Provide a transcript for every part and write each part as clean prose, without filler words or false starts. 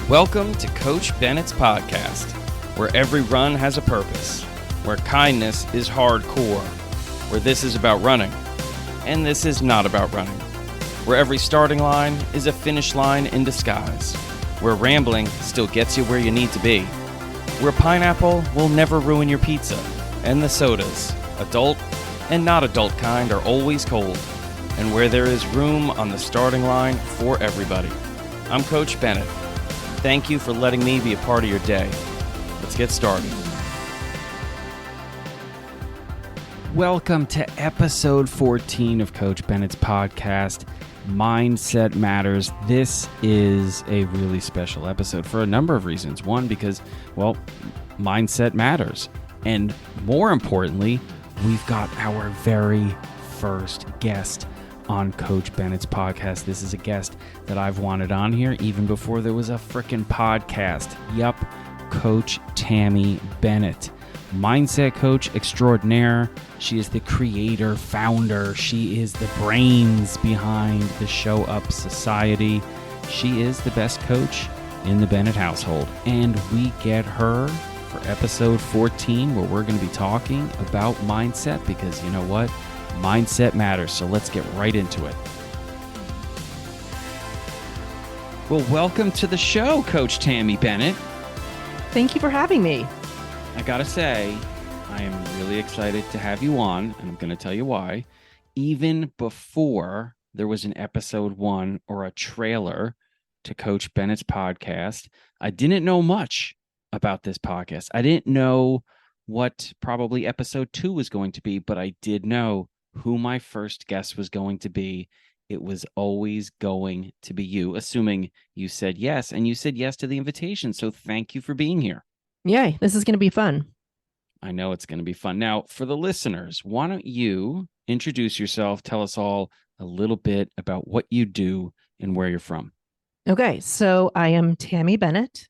Welcome to Coach Bennett's podcast, where every run has a purpose, where kindness is hardcore, where this is about running, and this is not about running, where every starting line is a finish line in disguise, where rambling still gets you where you need to be, where pineapple will never ruin your pizza, and the sodas, adult and not adult kind, are always cold, and where there is room on the starting line for everybody. I'm Coach Bennett. Thank you for letting me be a part of your day. Let's get started. Welcome to episode 14 of Coach Bennett's podcast, Mindset Matters. This is a really special episode for a number of reasons. One, because, well, mindset matters. And more importantly, we've got our very first guest on Coach Bennett's podcast. This is a guest that I've wanted on here even before there was a frickin' podcast. Yup, Coach Tammy Bennett, mindset coach extraordinaire. She is the creator, founder. She is the brains behind the Show Up Society. She is the best coach in the Bennett household. And we get her for episode 14, where we're going to be talking about mindset, because you know what? Mindset matters. So let's get right into it. Well, welcome to the show, Coach Tammy Bennett. Thank you for having me. I gotta say, I am really excited to have you on, and I'm going to tell you why. Even before there was an episode 1 or a trailer to Coach Bennett's podcast, I didn't know much about this podcast. I didn't know what probably episode 2 was going to be, but I did know who my first guest was going to be. It was always going to be you, assuming you said yes, and you said yes to the invitation. So thank you for being here. Yay, this is going to be fun. I know it's going to be fun. Now, for the listeners, why don't you introduce yourself, tell us all a little bit about what you do and where you're from. Okay, so I am Tammy Bennett.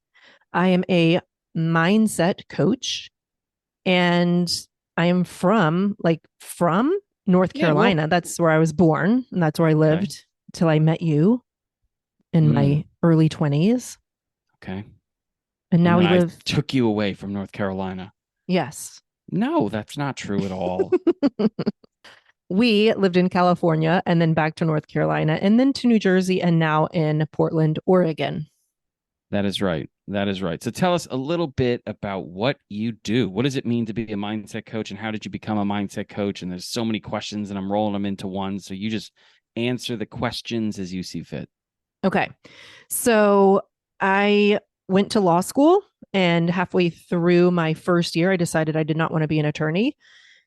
I am a mindset coach, and I am from North Carolina. That's where I was born, and that's where I lived till I met you in my early 20s. Okay. And now I took you away from North Carolina. Yes. No, that's not true at all. We lived in California and then back to North Carolina and then to New Jersey and now in Portland, Oregon. That is right. That is right. So tell us a little bit about what you do. What does it mean to be a mindset coach, and how did you become a mindset coach? And there's so many questions, and I'm rolling them into one. So you just answer the questions as you see fit. Okay. So I went to law school, and halfway through my first year, I decided I did not want to be an attorney.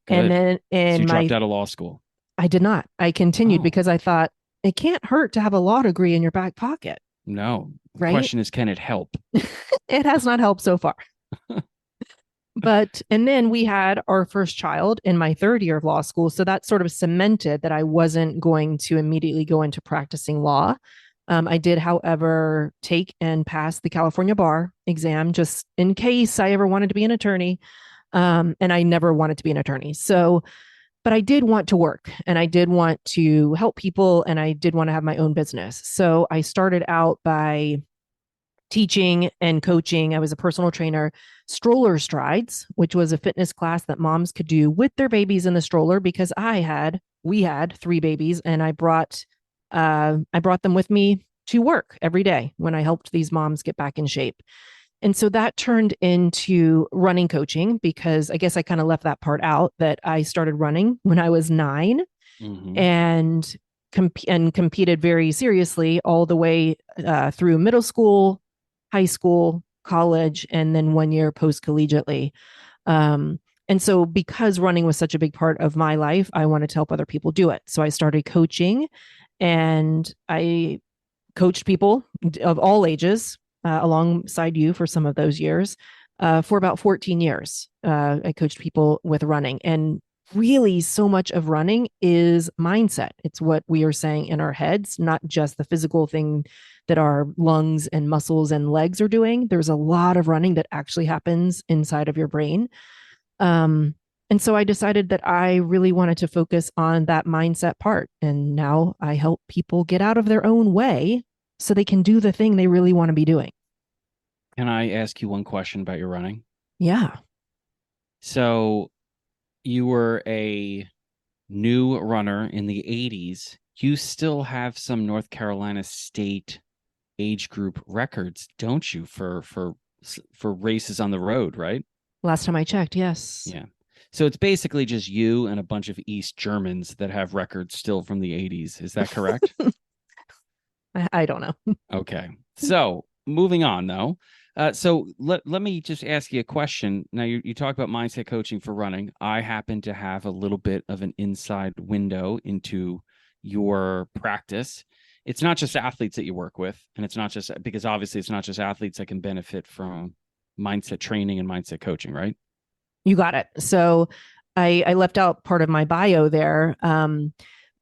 Good. And then So you dropped out of law school. I did not. I continued because I thought it can't hurt to have a law degree in your back pocket. No. The right? question is, can it help? It has not helped so far. And then we had our first child in my third year of law school. So that sort of cemented that I wasn't going to immediately go into practicing law. I did, however, take and pass the California bar exam just in case I ever wanted to be an attorney. And I never wanted to be an attorney. But I did want to work, and I did want to help people, and I did want to have my own business. So I started out by teaching and coaching. I was a personal trainer, stroller strides, which was a fitness class that moms could do with their babies in the stroller, because we had 3 babies, and I brought them with me to work every day when I helped these moms get back in shape. And so that turned into running coaching, because I guess I kind of left that part out, that I started running when I was 9 and competed very seriously all the way through middle school, high school, college, and then 1 year post-collegiately. And so because running was such a big part of my life, I wanted to help other people do it. So I started coaching, and I coached people of all ages alongside you for some of those years. For about 14 years, I coached people with running. And really, so much of running is mindset. It's what we are saying in our heads, not just the physical thing that our lungs and muscles and legs are doing. There's a lot of running that actually happens inside of your brain. And so I decided that I really wanted to focus on that mindset part. And now I help people get out of their own way so they can do the thing they really want to be doing. Can I ask you one question about your running? Yeah. So you were a new runner in the 80s. You still have some North Carolina State age group records, don't you, for races on the road, right? Last time I checked, yes. Yeah. So it's basically just you and a bunch of East Germans that have records still from the 80s. Is that correct? I don't know. Okay. So moving on though. So let me just ask you a question. Now you talk about mindset coaching for running. I happen to have a little bit of an inside window into your practice. It's not just athletes that you work with, and it's not just because obviously it's not just athletes that can benefit from mindset training and mindset coaching, right? You got it. So I left out part of my bio there.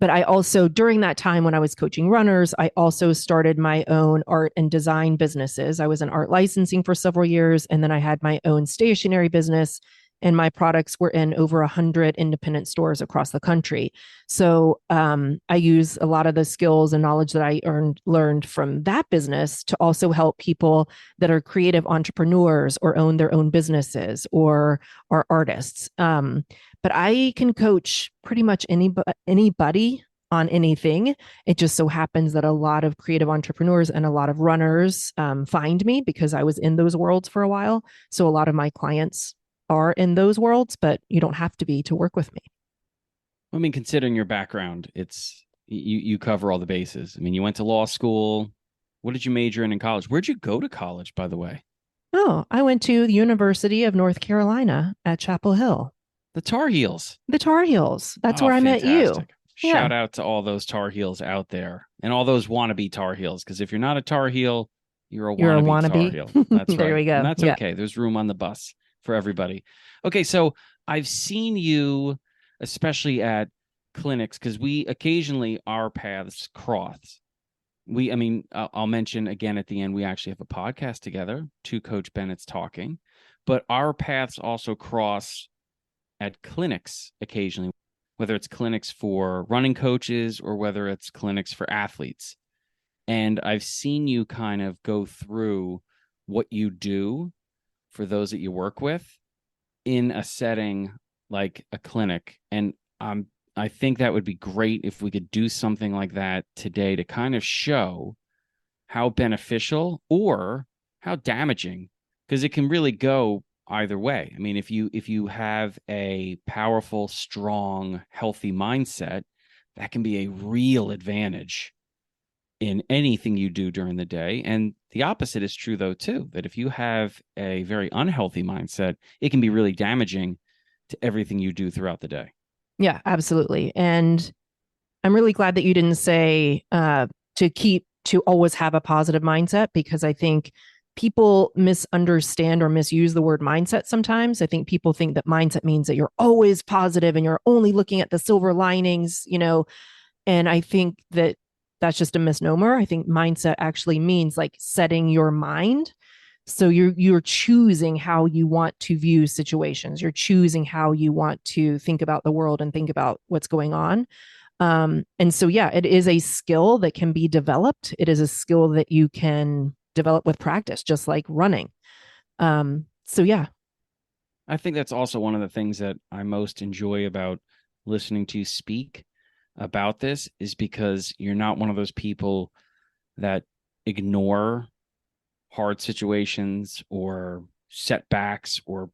But I also, during that time when I was coaching runners, I also started my own art and design businesses. I was in art licensing for several years, and then I had my own stationery business, and my products were in over 100 independent stores across the country. So I use a lot of the skills and knowledge that I learned from that business to also help people that are creative entrepreneurs or own their own businesses or are artists. But I can coach pretty much anybody on anything. It just so happens that a lot of creative entrepreneurs and a lot of runners find me because I was in those worlds for a while. So a lot of my clients are in those worlds, but you don't have to be to work with me. I mean, considering your background, it's you cover all the bases. I mean, you went to law school. What did you major in college? Where'd you go to college, by the way? Oh, I went to the University of North Carolina at Chapel Hill. The Tar Heels. The Tar Heels. That's Oh, where I met you. fantastic. Yeah. Shout out to all those Tar Heels out there and all those wannabe Tar Heels. Because if you're not a Tar Heel, you're a You're a wannabe Tar wannabe. Heel. That's There right. we And go. that's Yeah. okay. There's room on the bus for everybody. Okay. So I've seen you, especially at clinics, because we occasionally our paths cross. I mean, I'll mention again at the end, we actually have a podcast together, Two Coach Bennett's Talking, but our paths also cross at clinics occasionally, whether it's clinics for running coaches or whether it's clinics for athletes. And I've seen you kind of go through what you do for those that you work with in a setting like a clinic. And I think that would be great if we could do something like that today to kind of show how beneficial or how damaging, because it can really go either way. I mean, if you have a powerful, strong, healthy mindset, that can be a real advantage in anything you do during the day. And the opposite is true though too, that if you have a very unhealthy mindset, it can be really damaging to everything you do throughout the day. Yeah, absolutely. And I'm really glad that you didn't say to always have a positive mindset because I think people misunderstand or misuse the word mindset sometimes. I think people think that mindset means that you're always positive and you're only looking at the silver linings, and I think that that's just a misnomer. I think mindset actually means like setting your mind. So you're choosing how you want to view situations. You're choosing how you want to think about the world and think about what's going on. And so, yeah, it is a skill that can be developed. It is a skill that you can develop with practice, just like running. So, yeah. I think that's also one of the things that I most enjoy about listening to you speak about this is because you're not one of those people that ignore hard situations or setbacks or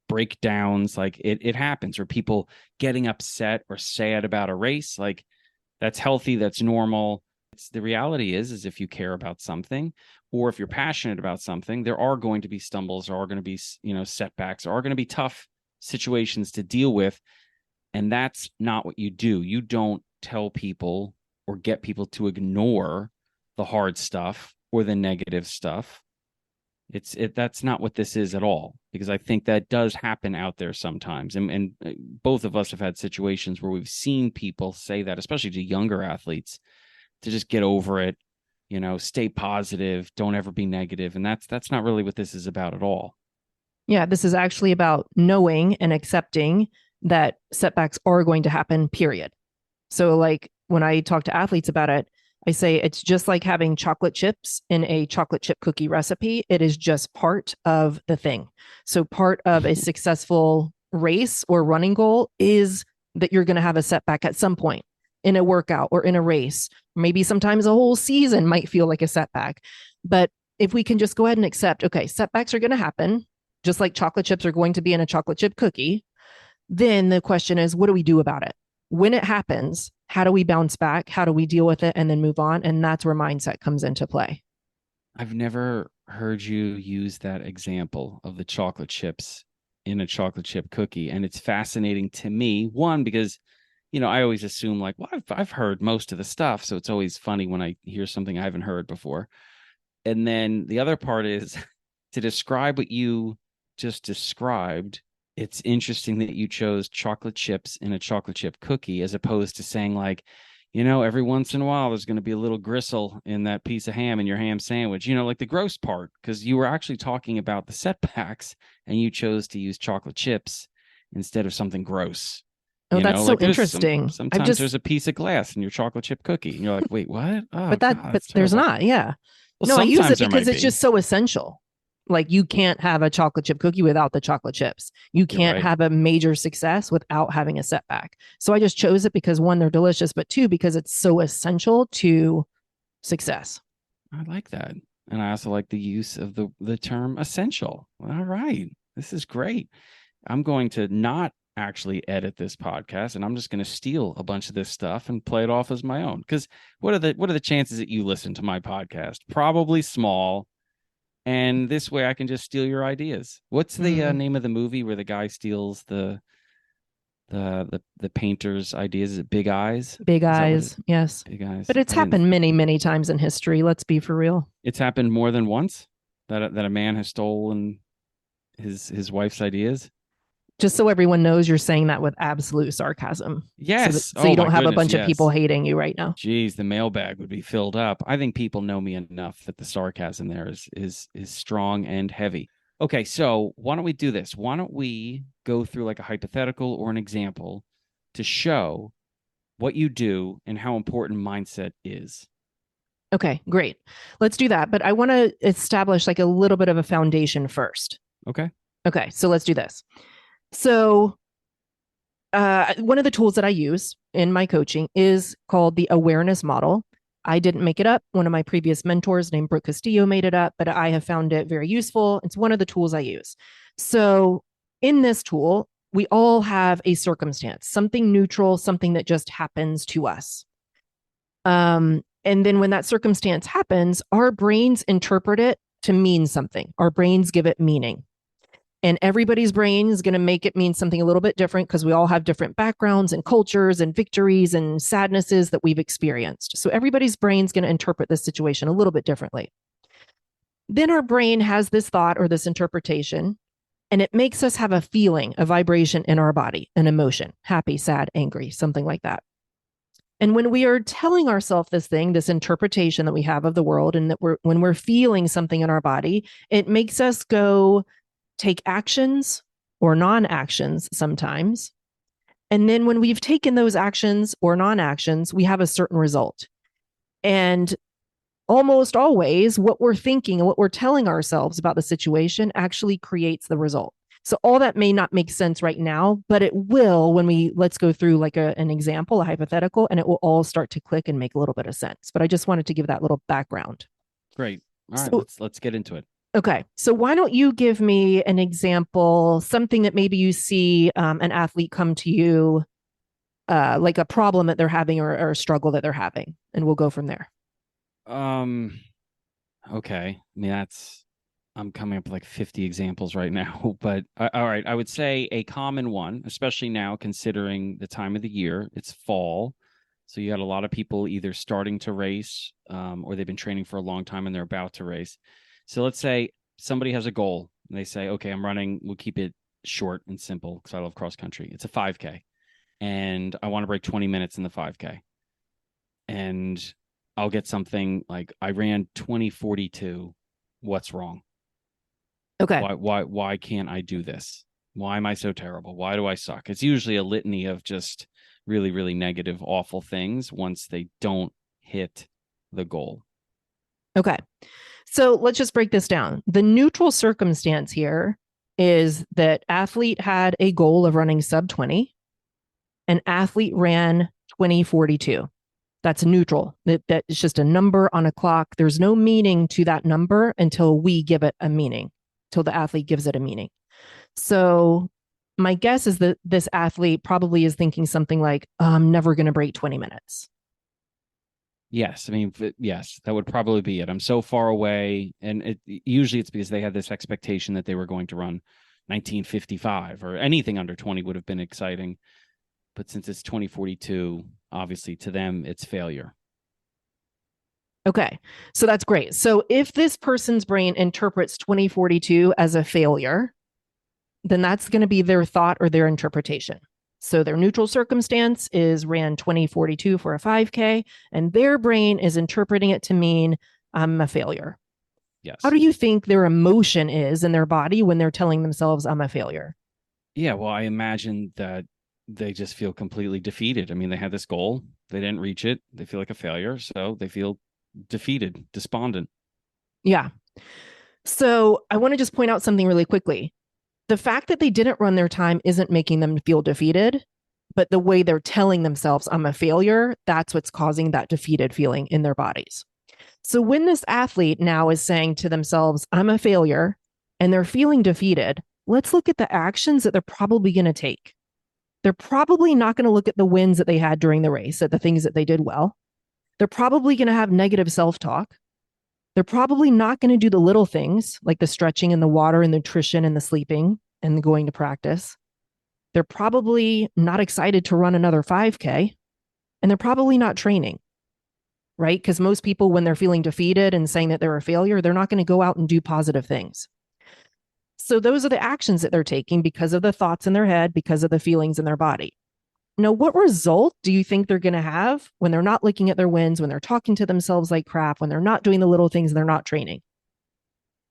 breakdowns. Like it happens, or people getting upset or sad about a race. Like that's healthy, that's normal. The reality is if you care about something or if you're passionate about something, there are going to be stumbles, there are going to be setbacks, there are going to be tough situations to deal with. And that's not what you do. You don't tell people or get people to ignore the hard stuff or the negative stuff. That's not what this is at all, because I think that does happen out there sometimes. And both of us have had situations where we've seen people say that, especially to younger athletes, to just get over it, stay positive, don't ever be negative. And that's not really what this is about at all. Yeah, this is actually about knowing and accepting that setbacks are going to happen, period. So, like when I talk to athletes about it, I say it's just like having chocolate chips in a chocolate chip cookie recipe. It is just part of the thing. So, part of a successful race or running goal is that you're going to have a setback at some point in a workout or in a race. Maybe sometimes a whole season might feel like a setback. But if we can just go ahead and accept, okay, setbacks are going to happen, just like chocolate chips are going to be in a chocolate chip cookie, then the question is, what do we do about it? When it happens, how do we bounce back? How do we deal with it and then move on? And that's where mindset comes into play. I've never heard you use that example of the chocolate chips in a chocolate chip cookie. And it's fascinating to me, one, because, I always assume like, well, I've heard most of the stuff. So it's always funny when I hear something I haven't heard before. And then the other part is to describe what you just described. It's interesting that you chose chocolate chips in a chocolate chip cookie as opposed to saying like, every once in a while there's going to be a little gristle in that piece of ham in your ham sandwich, like the gross part, because you were actually talking about the setbacks and you chose to use chocolate chips instead of something gross. Oh, that's so Like interesting. sometimes there's a piece of glass in your chocolate chip cookie and you're like, wait, what? Oh, God, but that's there's terrible. not. Yeah. Well, No, I use it sometimes there because might it's be. just so essential. Like you can't have a chocolate chip cookie without the chocolate chips. You You're can't right. have a major success without having a setback. So I just chose it because one, they're delicious, but two, because it's so essential to success. I like that. And I also like the use of the term essential. All right. This is great. I'm going to not actually edit this podcast and I'm just going to steal a bunch of this stuff and play it off as my own. Because what are the chances that you listen to my podcast? Probably small. And this way I can just steal your ideas. What's the name of the movie where the guy steals the painter's ideas? Is it Big Eyes? Big Is that what it? eyes. Yes. Big Eyes. But it's I didn't. happened many, many times in history. Let's be for real. It's happened more than once that a man has stolen his wife's ideas. Just so everyone knows, you're saying that with absolute sarcasm. Yes. So you Oh my don't have a goodness. bunch of people Yes. hating you right now. Geez, the mailbag would be filled up. I think people know me enough that the sarcasm there is strong and heavy. Okay, so why don't we do this? Why don't we go through like a hypothetical or an example to show what you do and how important mindset is? Okay, great. Let's do that. But I want to establish like a little bit of a foundation first. Okay. Okay, so let's do this. So, one of the tools that I use in my coaching is called the awareness model. I didn't make it up. One of my previous mentors named Brooke Castillo made it up, but I have found it very useful. It's one of the tools I use. So, in this tool, we all have a circumstance, something neutral, something that just happens to us. And then when that circumstance happens, our brains interpret it to mean something. Our brains give it meaning. And everybody's brain is going to make it mean something a little bit different because we all have different backgrounds and cultures and victories and sadnesses that we've experienced. So everybody's brain's going to interpret this situation a little bit differently. Then our brain has this thought or this interpretation, and it makes us have a feeling, a vibration in our body, an emotion, happy, sad, angry, something like that. And when we are telling ourselves this thing, this interpretation that we have of the world, and that when we're feeling something in our body, it makes us go take actions or non-actions sometimes. And then when we've taken those actions or non-actions, we have a certain result. And almost always what we're thinking and what we're telling ourselves about the situation actually creates the result. So all that may not make sense right now, but it will when let's go through like an example, a hypothetical, and it will all start to click and make a little bit of sense. But I just wanted to give that little background. Great. All right, let's get into it. Okay. So why don't you give me an example, something that maybe you see an athlete come to you, like a problem that they're having or a struggle that they're having, and we'll go from there. Okay. I mean, I'm coming up with like 50 examples right now, but all right. I would say a common one, especially now considering the time of the year, it's fall. So you got a lot of people either starting to race or they've been training for a long time and they're about to race. So let's say somebody has a goal and they say, okay, I'm running. We'll keep it short and simple because I love cross country. It's a 5K and I want to break 20 minutes in the 5K. And I'll get something like I ran 20:42. What's wrong? Okay. Why can't I do this? Why am I so terrible? Why do I suck? It's usually a litany of just really, really negative, awful things once they don't hit the goal. Okay. So let's just break this down. The neutral circumstance here is that athlete had a goal of running sub 20. An athlete ran 20:42. That's neutral. That's just a number on a clock. There's no meaning to that number until we give it a meaning, till the athlete gives it a meaning. So my guess is that this athlete probably is thinking something like, I'm never going to break 20 minutes. Yes. I mean, yes, that would probably be it. I'm so far away. And usually it's because they had this expectation that they were going to run 19:55 or anything under 20 would have been exciting. But since it's 20:42, obviously to them, it's failure. Okay, so that's great. So if this person's brain interprets 20:42 as a failure, then that's going to be their thought or their interpretation. So their neutral circumstance is ran 20:42 for a 5K, and their brain is interpreting it to mean I'm a failure. Yes. How do you think their emotion is in their body when they're telling themselves I'm a failure? Yeah, well, I imagine that they just feel completely defeated. I mean, they had this goal, they didn't reach it, they feel like a failure, so they feel defeated, despondent. Yeah. So I want to just point out something really quickly. The fact that they didn't run their time isn't making them feel defeated, but the way they're telling themselves I'm a failure, that's what's causing that defeated feeling in their bodies. So when this athlete now is saying to themselves, I'm a failure, and they're feeling defeated, let's look at the actions that they're probably going to take. They're probably not going to look at the wins that they had during the race, at the things that they did well. They're probably going to have negative self-talk. They're probably not going to do the little things like the stretching and the water and the nutrition and the sleeping and the going to practice. They're probably not excited to run another 5K, and they're probably not training, right? Because most people, when they're feeling defeated and saying that they're a failure, they're not going to go out and do positive things. So those are the actions that they're taking because of the thoughts in their head, because of the feelings in their body. Now, what result do you think they're going to have when they're not looking at their wins, when they're talking to themselves like crap, when they're not doing the little things, and they're not training?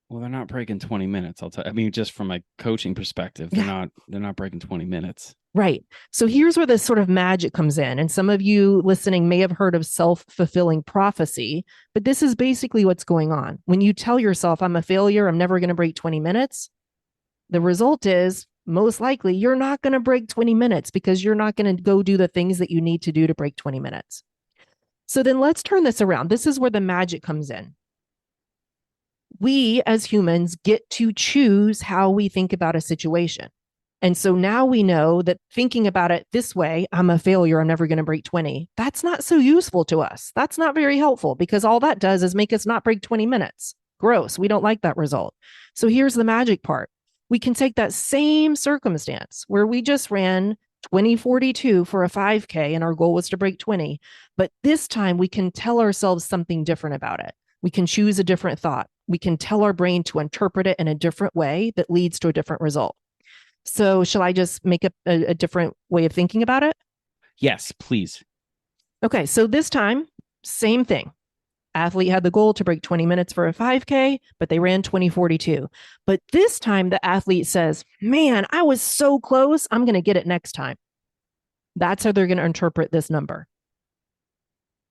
Well, they're not breaking 20 minutes. I'll tell you. I mean, just from a coaching perspective, they're not breaking 20 minutes. Right. So here's where this sort of magic comes in. And some of you listening may have heard of self-fulfilling prophecy, but this is basically what's going on. When you tell yourself, I'm a failure, I'm never going to break 20 minutes, the result is most likely you're not going to break 20 minutes because you're not going to go do the things that you need to do to break 20 minutes. So then let's turn this around. This is where the magic comes in. We as humans get to choose how we think about a situation. And so now we know that thinking about it this way, I'm a failure, I'm never going to break 20, that's not so useful to us. That's not very helpful because all that does is make us not break 20 minutes. Gross. We don't like that result. So here's the magic part. We can take that same circumstance where we just ran 20:42 for a 5K and our goal was to break 20. But this time we can tell ourselves something different about it. We can choose a different thought. We can tell our brain to interpret it in a different way that leads to a different result. So shall I just make a different way of thinking about it? Yes, please. Okay, so this time, same thing. Athlete had the goal to break 20 minutes for a 5K, but they ran 20:42. But this time the athlete says, man, I was so close. I'm going to get it next time. That's how they're going to interpret this number.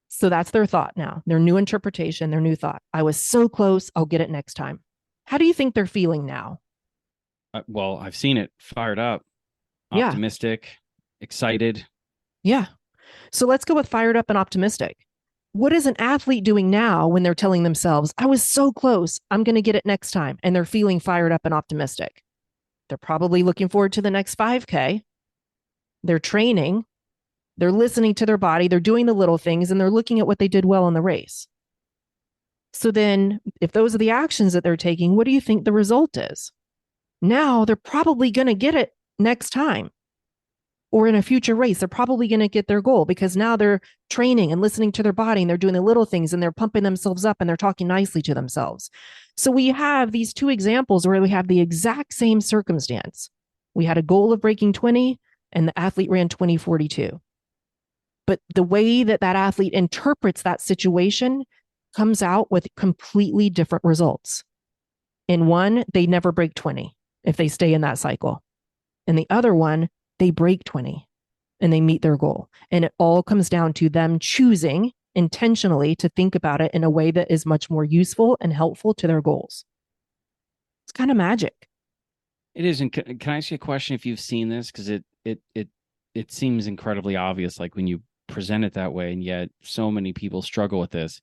So that's their thought now, their new interpretation, their new thought. I was so close. I'll get it next time. How do you think they're feeling now? Well, I've seen it fired up, Yeah. optimistic, excited. Yeah. So let's go with fired up and optimistic. What is an athlete doing now when they're telling themselves, I was so close, I'm going to get it next time, and they're feeling fired up and optimistic? They're probably looking forward to the next 5K. They're training. They're listening to their body. They're doing the little things, and they're looking at what they did well in the race. So then, if those are the actions that they're taking, what do you think the result is? Now they're probably going to get it next time. Or in a future race, they're probably going to get their goal because now they're training and listening to their body and they're doing the little things and they're pumping themselves up and they're talking nicely to themselves. So we have these two examples where we have the exact same circumstance. We had a goal of breaking 20 and the athlete ran 20:42. But the way that that athlete interprets that situation comes out with completely different results. In one, they never break 20 if they stay in that cycle. In the other one, they break 20 and they meet their goal. And it all comes down to them choosing intentionally to think about it in a way that is much more useful and helpful to their goals. It's kind of magic. It is. And can I ask you a question if you've seen this? Because it seems incredibly obvious, like when you present it that way, and yet so many people struggle with this.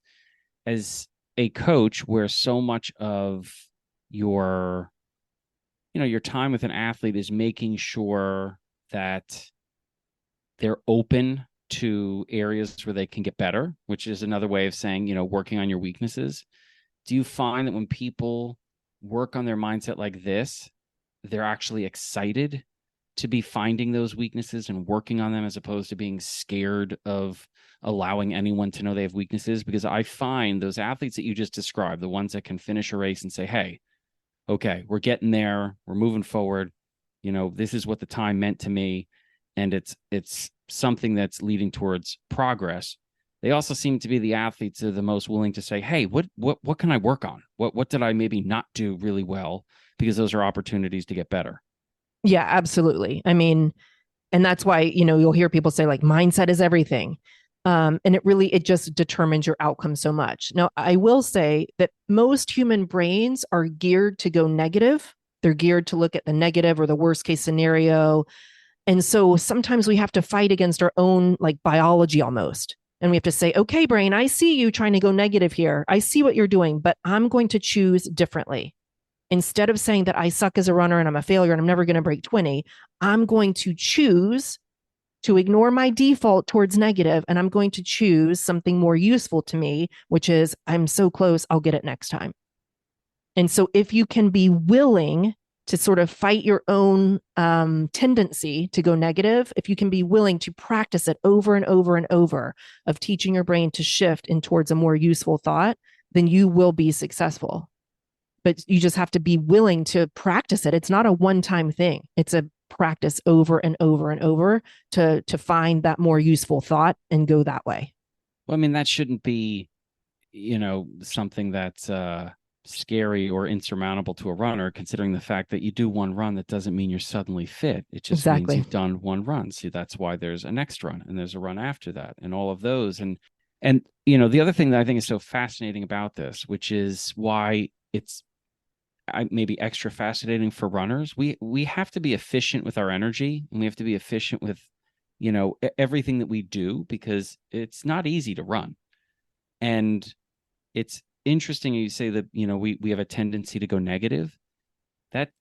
As a coach, where so much of your your time with an athlete is making sure that they're open to areas where they can get better, which is another way of saying, working on your weaknesses. Do you find that when people work on their mindset like this, they're actually excited to be finding those weaknesses and working on them, as opposed to being scared of allowing anyone to know they have weaknesses? Because I find those athletes that you just described, the ones that can finish a race and say, hey, okay, we're getting there, we're moving forward, this is what the time meant to me, and it's something that's leading towards progress. They also seem to be the athletes that are the most willing to say, hey, what can I work on? What did I maybe not do really well? Because those are opportunities to get better. Yeah, absolutely. I mean, and that's why, you'll hear people say like mindset is everything. And it just determines your outcome so much. Now, I will say that most human brains are geared to go negative. They're geared to look at the negative or the worst case scenario. And so sometimes we have to fight against our own like biology almost. And we have to say, okay, brain, I see you trying to go negative here. I see what you're doing, but I'm going to choose differently. Instead of saying that I suck as a runner and I'm a failure and I'm never going to break 20, I'm going to choose to ignore my default towards negative, and I'm going to choose something more useful to me, which is I'm so close, I'll get it next time. And so if you can be willing to sort of fight your own tendency to go negative, if you can be willing to practice it over and over and over of teaching your brain to shift in towards a more useful thought, then you will be successful. But you just have to be willing to practice it. It's not a one-time thing. It's a practice over and over and over to find that more useful thought and go that way. Well, I mean, that shouldn't be, something that's scary or insurmountable to a runner, considering the fact that you do one run, that doesn't mean you're suddenly fit. It just means you've done one run. See, that's why there's a next run and there's a run after that and all of those. And the other thing that I think is so fascinating about this, which is why it's maybe extra fascinating for runners, we have to be efficient with our energy, and we have to be efficient with everything that we do, because it's not easy to run. And it's interesting you say that we have a tendency to go negative.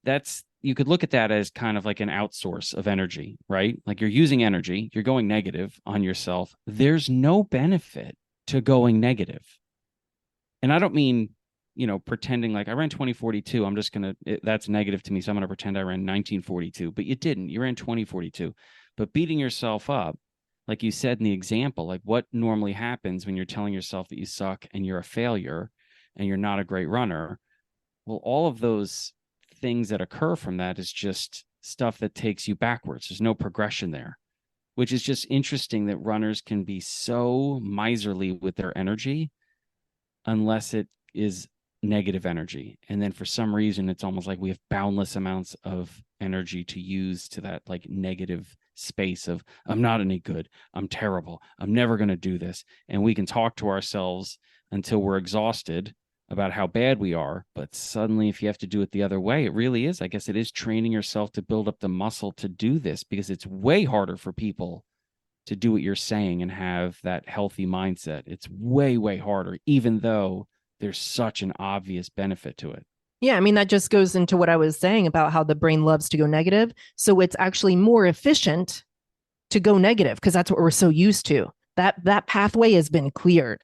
That's you could look at that as kind of like an outsource of energy, right? Like you're using energy, you're going negative on yourself. There's no benefit to going negative. And I don't mean pretending like I ran 2042. I'm just going to, that's negative to me. So I'm going to pretend I ran 1942, but you didn't. You ran 2042. But beating yourself up, like you said in the example, like what normally happens when you're telling yourself that you suck and you're a failure and you're not a great runner. Well, all of those things that occur from that is just stuff that takes you backwards. There's no progression there, which is just interesting that runners can be so miserly with their energy unless it is negative energy. And then for some reason, it's almost like we have boundless amounts of energy to use to that like negative space of I'm not any good, I'm terrible, I'm never going to do this. And we can talk to ourselves until we're exhausted about how bad we are. But suddenly, if you have to do it the other way, it really is, I guess it is training yourself to build up the muscle to do this, because it's way harder for people to do what you're saying and have that healthy mindset. It's way, way harder, even though there's such an obvious benefit to it. Yeah, I mean, that just goes into what I was saying about how the brain loves to go negative. So it's actually more efficient to go negative because that's what we're so used to. That pathway has been cleared.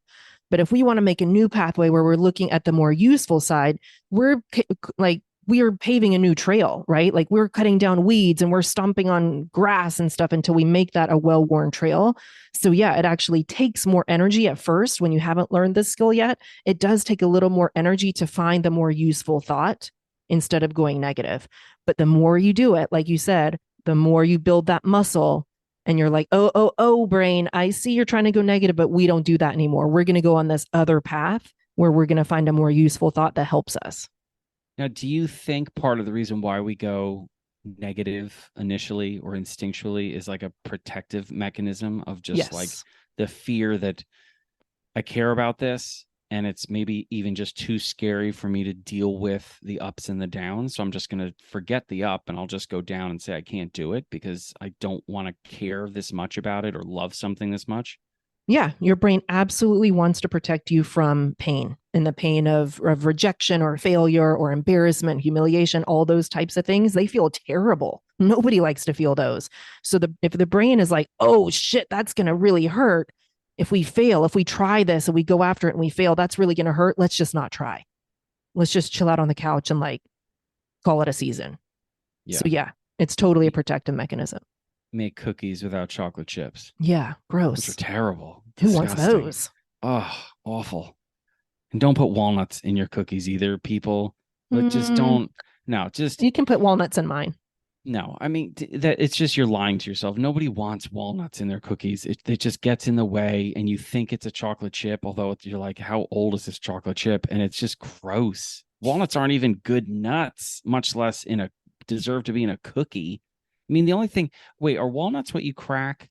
But if we want to make a new pathway where we're looking at the more useful side, we're like we are paving a new trail, right? Like we're cutting down weeds and we're stomping on grass and stuff until we make that a well-worn trail. So yeah, it actually takes more energy at first when you haven't learned this skill yet. It does take a little more energy to find the more useful thought instead of going negative. But the more you do it, like you said, the more you build that muscle and you're like, oh, brain, I see you're trying to go negative, but we don't do that anymore. We're going to go on this other path where we're going to find a more useful thought that helps us. Now, do you think part of the reason why we go negative initially or instinctually is like a protective mechanism of just like Yes. the fear that I care about this, and it's maybe even just too scary for me to deal with the ups and the downs. So I'm just going to forget the up and I'll just go down and say I can't do it because I don't want to care this much about it or love something this much. Yeah, your brain absolutely wants to protect you from pain and the pain of rejection or failure or embarrassment, humiliation, all those types of things. They feel terrible. Nobody likes to feel those. So if the brain is like, oh shit, that's going to really hurt. If we fail, if we try this and we go after it and we fail, that's really going to hurt. Let's just not try. Let's just chill out on the couch and like call it a season. So Yeah. yeah, it's totally a protective mechanism. Make cookies without chocolate chips, Yeah, which are gross. terrible. Who wants Disgusting. those? Oh, awful. And don't put walnuts in your cookies either, people. But just Mm, don't. No, just you can put walnuts in mine. no. I mean, that it's just you're lying to yourself. Nobody wants walnuts in their cookies. It just gets in the way, and you think it's a chocolate chip, although you're like, how old is this chocolate chip? And it's just gross. Walnuts aren't even good nuts, much less deserve to be in a cookie. I mean, the only thing. Wait, are walnuts what you crack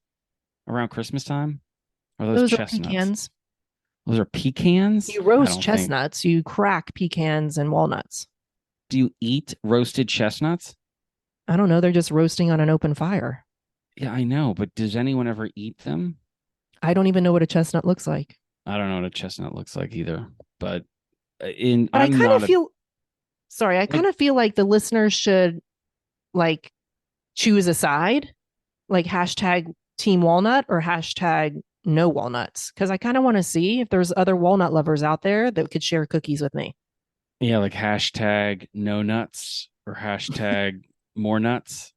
around Christmas time? Or are those Those are chestnuts? pecans. Those are pecans? You I roast don't think. chestnuts, you crack pecans and walnuts. Do you eat roasted chestnuts? I don't know, they're just roasting on an open fire. Yeah, I know, but does anyone ever eat them? I don't even know what a chestnut looks like. I don't know what a chestnut looks like either. But in But I I'm kind of not a feel sorry, I like kind of feel like the listeners should like choose a side, like hashtag team walnut or hashtag no walnuts. Cause I kind of want to see if there's other walnut lovers out there that could share cookies with me. yeah, like hashtag no nuts or hashtag more nuts,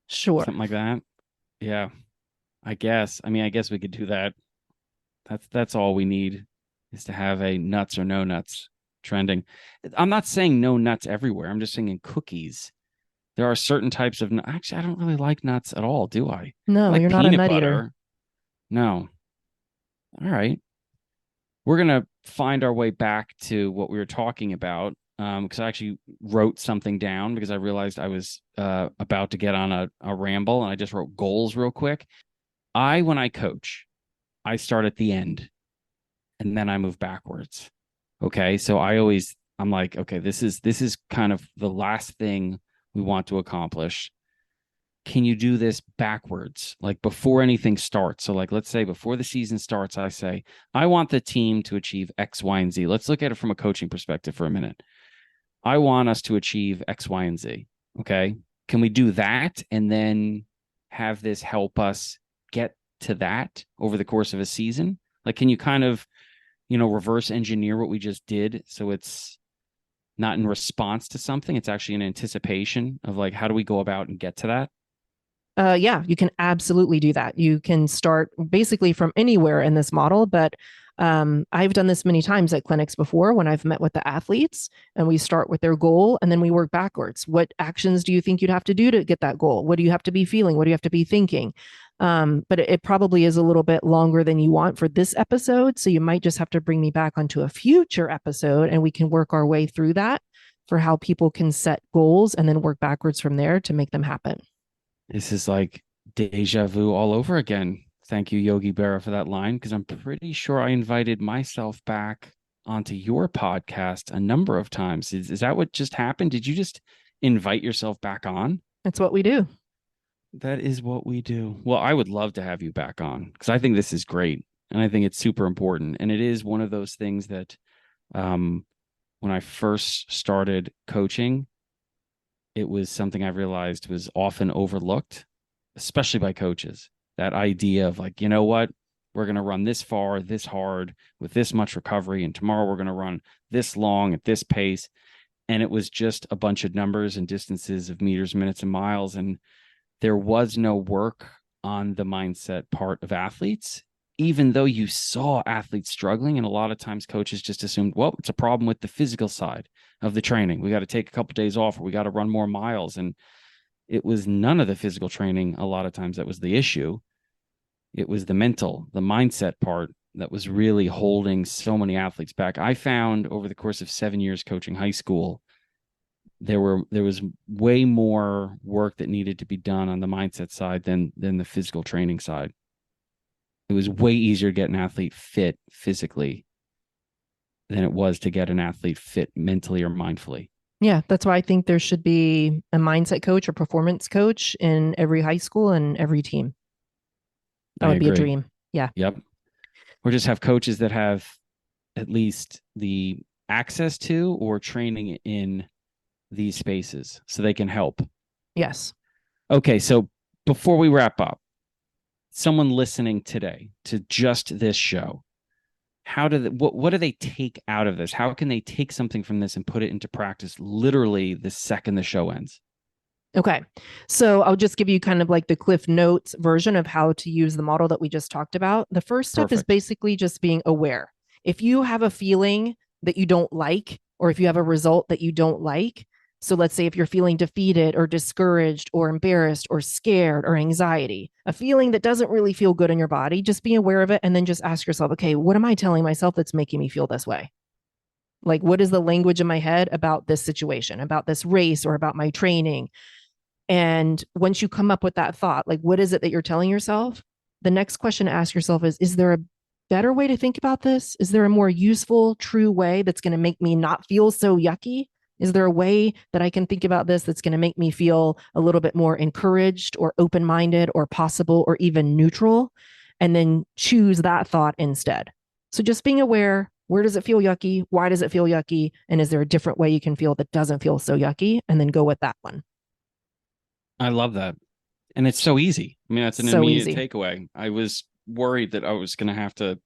Sure. something like that. Yeah, I guess. I mean, I guess we could do that. That's all we need is to have a nuts or no nuts trending. I'm not saying no nuts everywhere. I'm just saying in cookies. There are certain types of actually I don't really like nuts at all, do I? I No, like you're not a peanut nut eater. butter. No. All right. We're gonna find our way back to what we were talking about. Because I actually wrote something down because I realized I was about to get on a ramble and I just wrote goals real quick. When I coach, I start at the end and then I move backwards. Okay. So I'm like, okay, this is kind of the last thing we want to accomplish. Can you do this backwards, like before anything starts? So, like, let's say before the season starts, I say, I want the team to achieve X, Y, and Z. Let's look at it from a coaching perspective for a minute. I want us to achieve X, Y, and Z. Okay. Can we do that and then have this help us get to that over the course of a season? Like, can you kind of, reverse engineer what we just did so it's not in response to something, it's actually in anticipation of like, how do we go about and get to that? Yeah, you can absolutely do that. You can start basically from anywhere in this model, but I've done this many times at clinics before when I've met with the athletes and we start with their goal and then we work backwards. What actions do you think you'd have to do to get that goal? What do you have to be feeling? What do you have to be thinking? But it probably is a little bit longer than you want for this episode. So you might just have to bring me back onto a future episode and we can work our way through that for how people can set goals and then work backwards from there to make them happen. This is like deja vu all over again. Thank you, Yogi Berra, for that line, because I'm pretty sure I invited myself back onto your podcast a number of times. Is that what just happened? Did you just invite yourself back on? That's what we do. That is what we do. Well, I would love to have you back on because I think this is great and I think it's super important. And it is one of those things that um, when I first started coaching, it was something I realized was often overlooked, especially by coaches. That idea of like, you know what? We're going to run this far, this hard, with this much recovery. And tomorrow we're going to run this long at this pace. And it was just a bunch of numbers and distances of meters, minutes, and miles. And there was no work on the mindset part of athletes, even though you saw athletes struggling. And a lot of times coaches just assumed, well, it's a problem with the physical side of the training. We got to take a couple of days off or we got to run more miles. And it was none of the physical training. A lot of times that was the issue. It was the mental, the mindset part that was really holding so many athletes back. I found over the course of 7 years coaching high school, there was way more work that needed to be done on the mindset side than the physical training side. It was way easier to get an athlete fit physically than it was to get an athlete fit mentally or mindfully. Yeah, that's why I think there should be a mindset coach or performance coach in every high school and every team. That I would be a agree. dream. Yeah. Yep. Or just have coaches that have at least the access to or training in these spaces so they can help. Yes. Okay, so before we wrap up, someone listening today to just this show, what do they take out of this? How can they take something from this and put it into practice literally the second the show ends? Okay. So I'll just give you kind of like the Cliff Notes version of how to use the model that we just talked about. The first step is Perfect. basically just being aware. If you have a feeling that you don't like, or if you have a result that you don't like, so let's say if you're feeling defeated or discouraged or embarrassed or scared or anxiety, a feeling that doesn't really feel good in your body, just be aware of it and then just ask yourself, okay, what am I telling myself that's making me feel this way? Like, what is the language in my head about this situation, about this race, or about my training? And once you come up with that thought, like, what is it that you're telling yourself? The next question to ask yourself is there a better way to think about this? Is there a more useful, true way that's going to make me not feel so yucky? Is there a way that I can think about this that's going to make me feel a little bit more encouraged or open minded or possible or even neutral? And then choose that thought instead. So just being aware, where does it feel yucky? Why does it feel yucky? And is there a different way you can feel that doesn't feel so yucky? And then go with that one. I love that. And it's so easy. I mean, that's an So immediate easy. takeaway. I was worried that I was going to have to,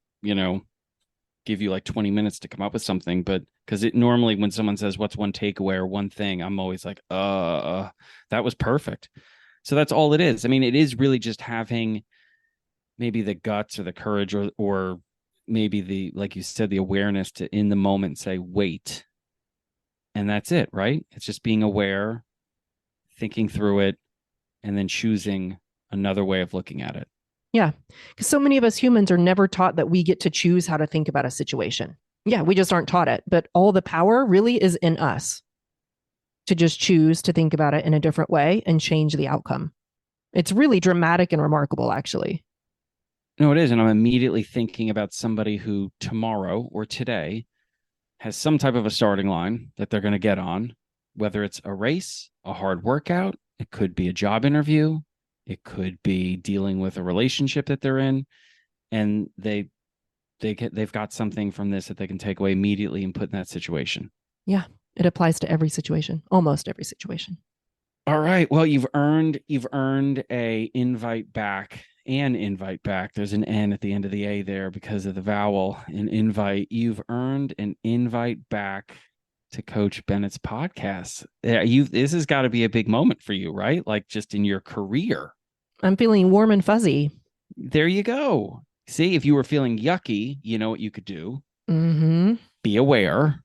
give you like 20 minutes to come up with something, but because it normally when someone says what's one takeaway or one thing, I'm always like, that was perfect. So that's all it is. I mean, it is really just having maybe the guts or the courage or maybe the, like you said, the awareness to in the moment say, wait. And that's it, right? It's just being aware, thinking through it, and then choosing another way of looking at it. Yeah. Because so many of us humans are never taught that we get to choose how to think about a situation. Yeah, we just aren't taught it. But all the power really is in us to just choose to think about it in a different way and change the outcome. It's really dramatic and remarkable, actually. No, it is. And I'm immediately thinking about somebody who tomorrow or today has some type of a starting line that they're going to get on, whether it's a race, a hard workout, it could be a job interview, it could be dealing with a relationship that they're in, and they've got something from this that they can take away immediately and put in that situation. Yeah, it applies to every situation, almost every situation. All right. Well, you've earned a invite back. An invite back. There's an N at the end of the A there because of the vowel. An invite. You've earned an invite back to Coach Bennett's podcast. Yeah, this has got to be a big moment for you, right? Like just in your career. I'm feeling warm and fuzzy. There you go. See, if you were feeling yucky, you know what you could do. Mm-hmm. Be aware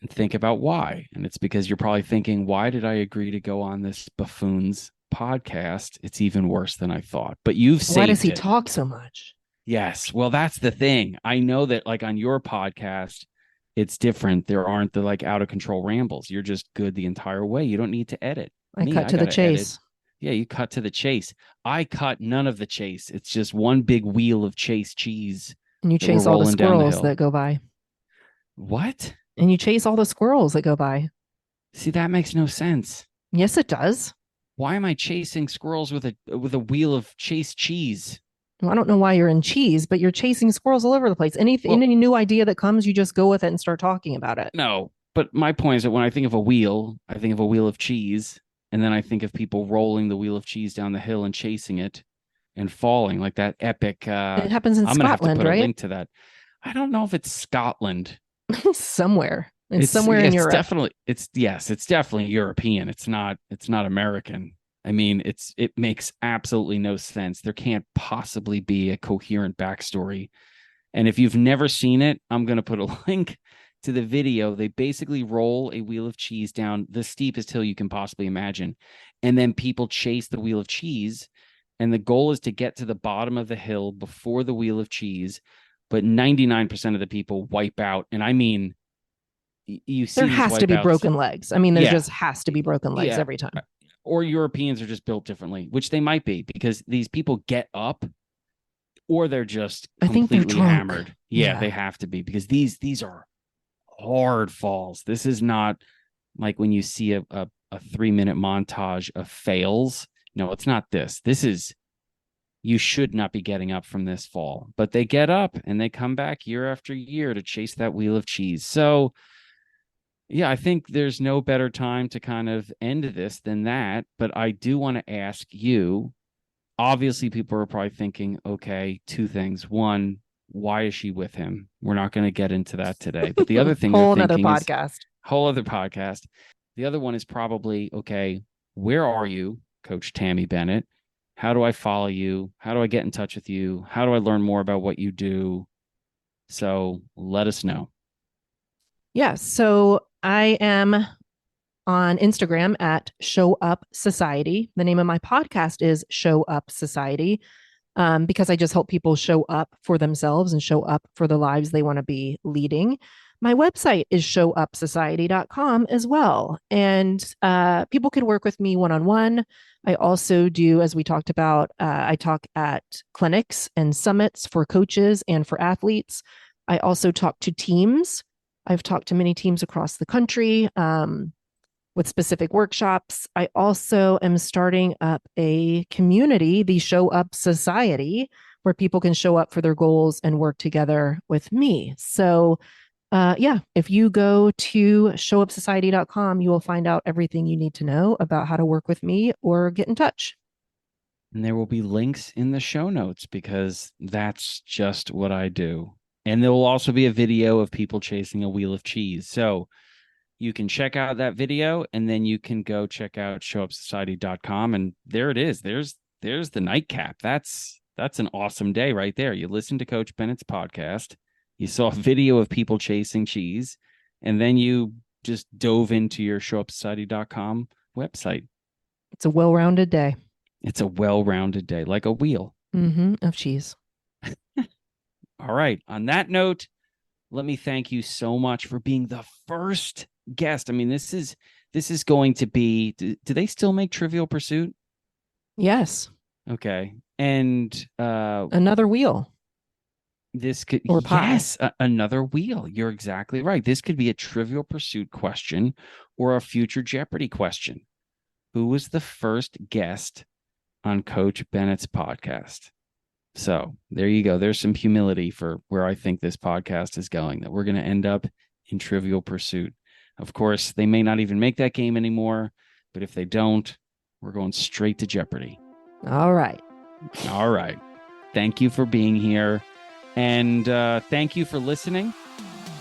and think about why. And it's because you're probably thinking, why did I agree to go on this buffoon's podcast? It's even worse than I thought. But you've saved it. Why does he talk so much? Yes. Well, that's the thing. I know that like on your podcast, it's different. There aren't the like out of control rambles. You're just good the entire way. You don't need to edit. I cut to the chase. Yeah, you cut to the chase. I cut none of the chase. It's just one big wheel of chase cheese. And you chase all the squirrels that go by. What? And you chase all the squirrels that go by. See, that makes no sense. Yes, it does. Why am I chasing squirrels with a wheel of chase cheese? Well, I don't know why you're in cheese, but you're chasing squirrels all over the place. Any new idea that comes, you just go with it and start talking about it. No, but my point is that when I think of a wheel, I think of a wheel of cheese, and then I think of people rolling the wheel of cheese down the hill and chasing it and falling like that epic. It happens in I'm gonna have to Scotland, put right? a link to that. I don't know if it's Scotland. Somewhere. It's somewhere in Europe. It's definitely European. It's not American. I mean, it makes absolutely no sense. There can't possibly be a coherent backstory. And if you've never seen it, I'm going to put a link to the video. They basically roll a wheel of cheese down the steepest hill you can possibly imagine. And then people chase the wheel of cheese. And the goal is to get to the bottom of the hill before the wheel of cheese. But 99% of the people wipe out. And I mean, you see there has to be broken legs. I mean, there just has to be broken legs every time. Or Europeans are just built differently, which they might be because these people get up or they're just I think they're completely drunk. hammered. Yeah, they have to be, because these are hard falls. This is not like when you see a 3-minute montage of fails. No, it's not this. This is, you should not be getting up from this fall, but they get up and they come back year after year to chase that wheel of cheese. So yeah, I think there's no better time to kind of end this than that. But I do want to ask you, obviously people are probably thinking, okay, two things. One, why is she with him? We're not going to get into that today. But the other thing they're Whole other thinking is podcast. whole other podcast. The other one is probably, okay, where are you, Coach Tammy Bennett? How do I follow you? How do I get in touch with you? How do I learn more about what you do? So let us know. Yeah. So I am on Instagram at Show Up Society. The name of my podcast is Show Up Society, because I just help people show up for themselves and show up for the lives they want to be leading. My website is showupsociety.com as well. And people can work with me one-on-one. I also do, as we talked about, I talk at clinics and summits for coaches and for athletes. I also talk to teams. I've talked to many teams across the country with specific workshops. I also am starting up a community, the Show Up Society, where people can show up for their goals and work together with me. So if you go to showupsociety.com, you will find out everything you need to know about how to work with me or get in touch. And there will be links in the show notes, because that's just what I do. And there will also be a video of people chasing a wheel of cheese. So you can check out that video, and then you can go check out showupsociety.com. And there it is. There's the nightcap. That's an awesome day right there. You listen to Coach Bennett's podcast. You saw a video of people chasing cheese, and then you just dove into your showupsociety.com website. It's a well-rounded day. It's a well-rounded day, like a wheel of cheese. All right. On that note, let me thank you so much for being the first guest. I mean, this is going to be, do they still make Trivial Pursuit? Yes. Okay. And another wheel. This could, or pie. Yes, another wheel. You're exactly right. This could be a Trivial Pursuit question or a future Jeopardy question. Who was the first guest on Coach Bennett's podcast? So there you go. There's some humility for where I think this podcast is going, that we're going to end up in Trivial Pursuit. Of course, they may not even make that game anymore, but if they don't, we're going straight to Jeopardy. All right. All right. Thank you for being here. And thank you for listening.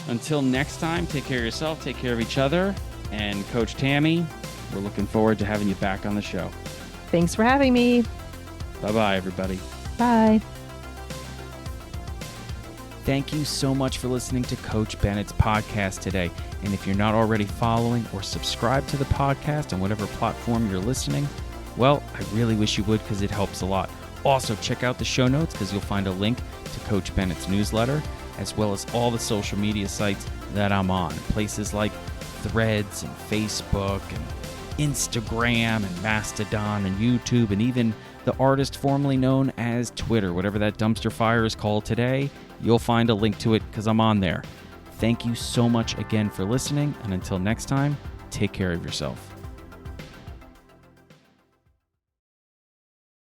Until next time, take care of yourself, take care of each other. And Coach Tammy, we're looking forward to having you back on the show. Thanks for having me. Bye-bye, everybody. Bye. Thank you so much for listening to Coach Bennett's podcast today. And if you're not already following or subscribed to the podcast on whatever platform you're listening, well, I really wish you would, because it helps a lot. Also, check out the show notes, because you'll find a link to Coach Bennett's newsletter, as well as all the social media sites that I'm on. Places like Threads and Facebook and Instagram and Mastodon and YouTube, and even the artist formerly known as Twitter. Whatever that dumpster fire is called today, you'll find a link to it, because I'm on there. Thank you so much again for listening, and until next time, take care of yourself.